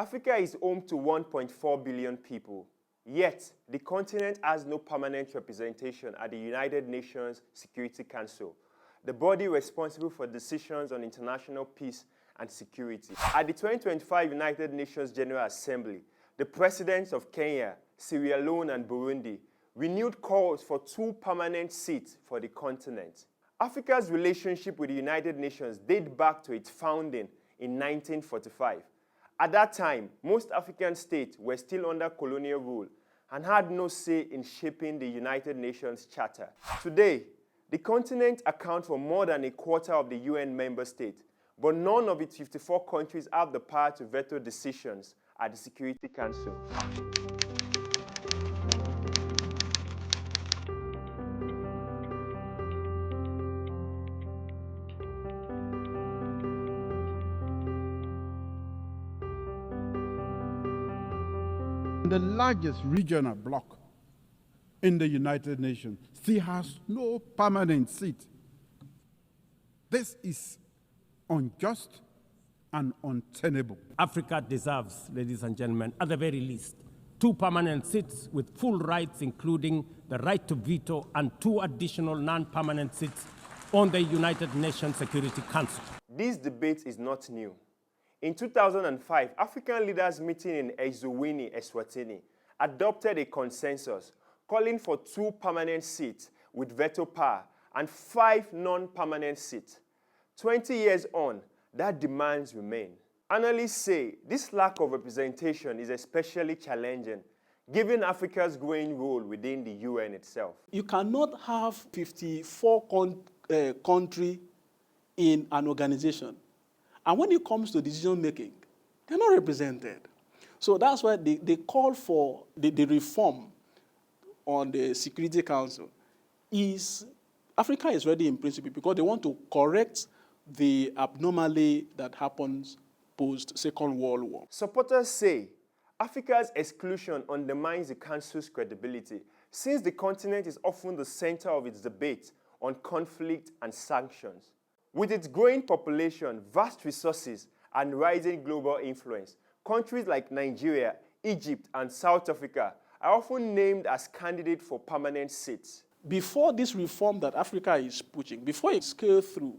Africa is home to 1.4 billion people. Yet, the continent has no permanent representation at the United Nations Security Council, the body responsible for decisions on international peace and security. At the 2025 United Nations General Assembly, the presidents of Kenya, Sierra Leone, and Burundi renewed calls for 2 permanent seats for the continent. Africa's relationship with the United Nations dates back to its founding in 1945. At that time, most African states were still under colonial rule and had no say in shaping the United Nations Charter. Today, the continent accounts for more than a quarter of the UN member states, but none of its 54 countries have the power to veto decisions at the Security Council. The largest regional bloc in the United Nations still has no permanent seat. This is unjust and untenable. Africa deserves, ladies and gentlemen, at the very least, 2 permanent seats with full rights, including the right to veto, and 2 additional non-permanent seats on the United Nations Security Council. This debate is not new. In 2005, African leaders meeting in Eswatini, Eswatini, adopted a consensus calling for 2 permanent seats with veto power and 5 non-permanent seats. 20 years on, that demands remain. Analysts say this lack of representation is especially challenging, given Africa's growing role within the UN itself. You cannot have 54 countries in an organization. And when it comes to decision making, they're not represented. So that's why they call for the reform on the Security Council. Africa is ready in principle because they want to correct the abnormality that happens post-Second World War. Supporters say Africa's exclusion undermines the Council's credibility, since the continent is often the center of its debate on conflict and sanctions. With its growing population, vast resources, and rising global influence, countries like Nigeria, Egypt, and South Africa are often named as candidates for permanent seats. Before this reform that Africa is pushing, before it scales through,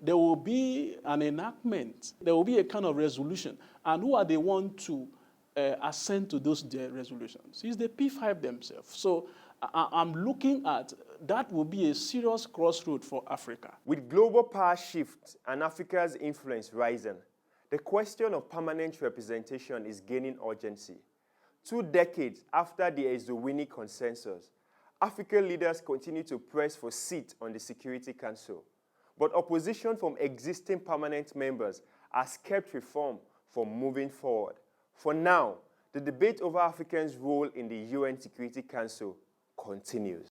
there will be an enactment. There will be a kind of resolution. And who are the ones to assent to those resolutions? It's the P5 themselves. So I'm looking at that will be a serious crossroad for Africa. With global power shifts and Africa's influence rising, the question of permanent representation is gaining urgency. 2 decades after the Eswatini Consensus, African leaders continue to press for seats on the Security Council. But opposition from existing permanent members has kept reform from moving forward. For now, the debate over Africans' role in the UN Security Council continues.